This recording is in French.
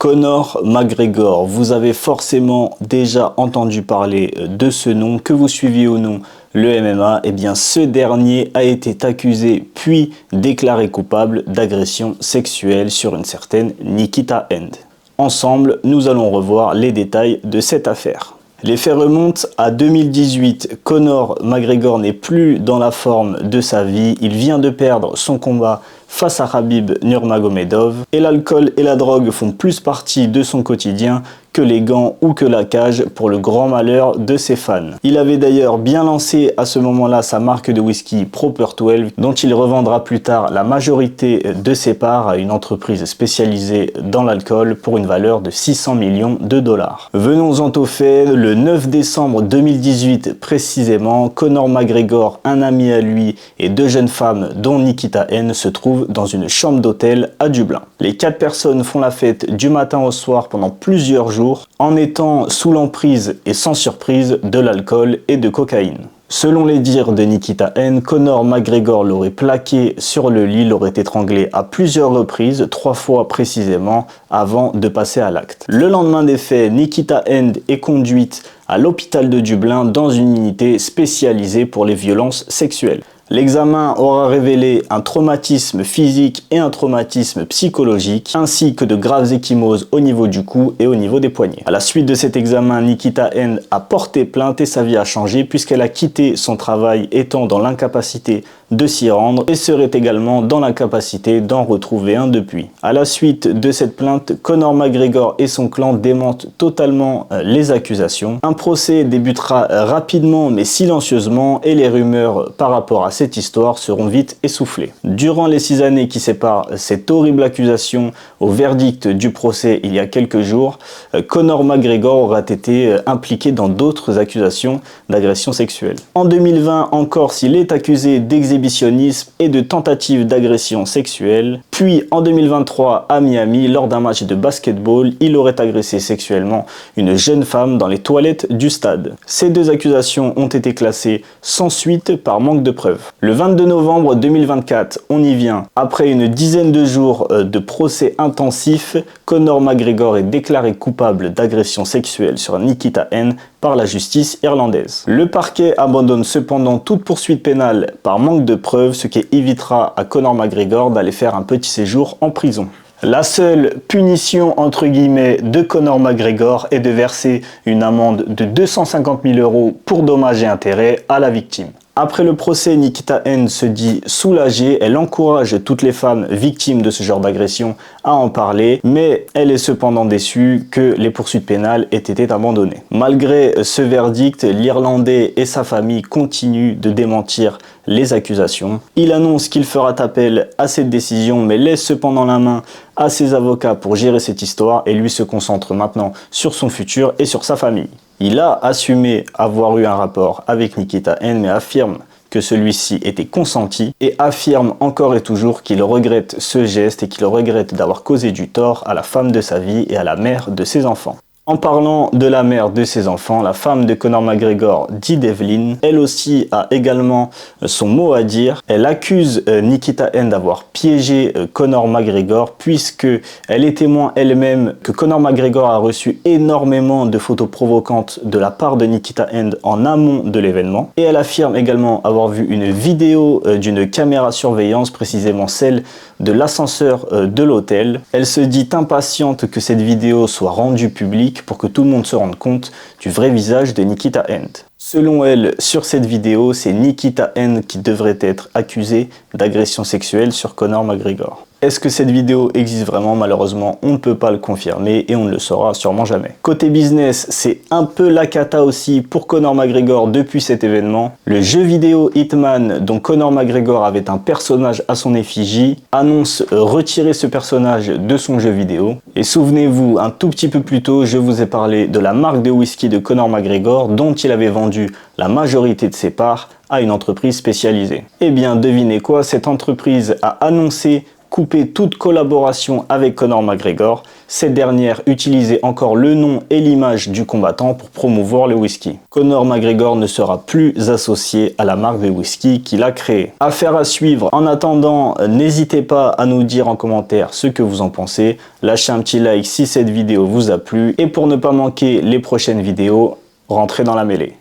Conor McGregor, vous avez forcément déjà entendu parler de ce nom, que vous suiviez ou non le MMA, eh bien ce dernier a été accusé puis déclaré coupable d'agression sexuelle sur une certaine Nikita Hand. Ensemble, nous allons revoir les détails de cette affaire. Les faits remontent à 2018. Conor McGregor n'est plus dans la forme de sa vie. Il vient de perdre son combat face à Khabib Nurmagomedov et l'alcool et la drogue font plus partie de son quotidien que les gants ou que la cage, pour le grand malheur de ses fans. Il avait d'ailleurs bien lancé à ce moment-là sa marque de whisky Proper 12 dont il revendra plus tard la majorité de ses parts à une entreprise spécialisée dans l'alcool pour une valeur de 600 millions de dollars. Venons-en au fait, le 9 décembre 2018 précisément, Conor McGregor, un ami à lui et deux jeunes femmes dont Nikita Hand se trouvent dans une chambre d'hôtel à Dublin. Les 4 personnes font la fête du matin au soir pendant plusieurs jours en étant sous l'emprise et sans surprise de l'alcool et de cocaïne. Selon les dires de Nikita Hand, Conor McGregor l'aurait plaqué sur le lit, l'aurait étranglé à plusieurs reprises, 3 fois précisément, avant de passer à l'acte. Le lendemain des faits, Nikita Hand est conduite à l'hôpital de Dublin dans une unité spécialisée pour les violences sexuelles. L'examen aura révélé un traumatisme physique et un traumatisme psychologique, ainsi que de graves ecchymoses au niveau du cou et au niveau des poignets. À la suite de cet examen, Nikita Hand a porté plainte et sa vie a changé puisqu'elle a quitté son travail étant dans l'incapacité de s'y rendre et serait également dans l'incapacité d'en retrouver un depuis. À la suite de cette plainte, Conor McGregor et son clan démentent totalement les accusations. Un procès débutera rapidement mais silencieusement et les rumeurs par rapport à cette histoire seront vite essoufflées. Durant les 6 années qui séparent cette horrible accusation au verdict du procès il y a quelques jours, Conor McGregor aura été impliqué dans d'autres accusations d'agression sexuelle. En 2020 encore, s'il est accusé d'exhibitionnisme et de tentative d'agression sexuelle. Puis en 2023 à Miami, lors d'un match de basketball, il aurait agressé sexuellement une jeune femme dans les toilettes du stade. Ces 2 accusations ont été classées sans suite par manque de preuves. Le 22 novembre 2024, on y vient. Après une dizaine de jours de procès intensif, Conor McGregor est déclaré coupable d'agression sexuelle sur Nikita Hand par la justice irlandaise. Le parquet abandonne cependant toute poursuite pénale par manque de preuves, ce qui évitera à Conor McGregor d'aller faire un petit séjour en prison. La seule punition entre guillemets de Conor McGregor est de verser une amende de 250 000 € pour dommages et intérêts à la victime. Après le procès, Nikita Hand se dit soulagée, elle encourage toutes les femmes victimes de ce genre d'agression à en parler, mais elle est cependant déçue que les poursuites pénales aient été abandonnées. Malgré ce verdict, l'Irlandais et sa famille continuent de démentir les accusations. Il annonce qu'il fera appel à cette décision, mais laisse cependant la main à ses avocats pour gérer cette histoire et lui se concentre maintenant sur son futur et sur sa famille. Il a assumé avoir eu un rapport avec Nikita Hand, mais affirme que celui-ci était consenti et affirme encore et toujours qu'il regrette ce geste et qu'il regrette d'avoir causé du tort à la femme de sa vie et à la mère de ses enfants. En parlant de la mère de ses enfants, la femme de Conor McGregor, dit Devlin, elle aussi a également son mot à dire. Elle accuse Nikita Hand d'avoir piégé Conor McGregor puisque elle est témoin elle-même que Conor McGregor a reçu énormément de photos provocantes de la part de Nikita Hand en amont de l'événement. Et elle affirme également avoir vu une vidéo d'une caméra surveillance, précisément celle de l'ascenseur de l'hôtel. Elle se dit impatiente que cette vidéo soit rendue publique pour que tout le monde se rende compte du vrai visage de Nikita Hand. Selon elle, sur cette vidéo, c'est Nikita Hand qui devrait être accusé d'agression sexuelle sur Conor McGregor. Est-ce que cette vidéo existe vraiment? Malheureusement, on ne peut pas le confirmer et on ne le saura sûrement jamais. Côté business, c'est un peu la cata aussi pour Conor McGregor depuis cet événement. Le jeu vidéo Hitman, dont Conor McGregor avait un personnage à son effigie, annonce retirer ce personnage de son jeu vidéo. Et souvenez-vous, un tout petit peu plus tôt, je vous ai parlé de la marque de whisky de Conor McGregor dont il avait vendu la majorité de ses parts à une entreprise spécialisée. Eh bien, devinez quoi, cette entreprise a annoncé coupé toute collaboration avec Conor McGregor. Cette dernière utilisait encore le nom et l'image du combattant pour promouvoir le whisky. Conor McGregor ne sera plus associé à la marque de whisky qu'il a créée. Affaire à suivre. En attendant, n'hésitez pas à nous dire en commentaire ce que vous en pensez. Lâchez un petit like si cette vidéo vous a plu. Et pour ne pas manquer les prochaines vidéos, rentrez dans la mêlée.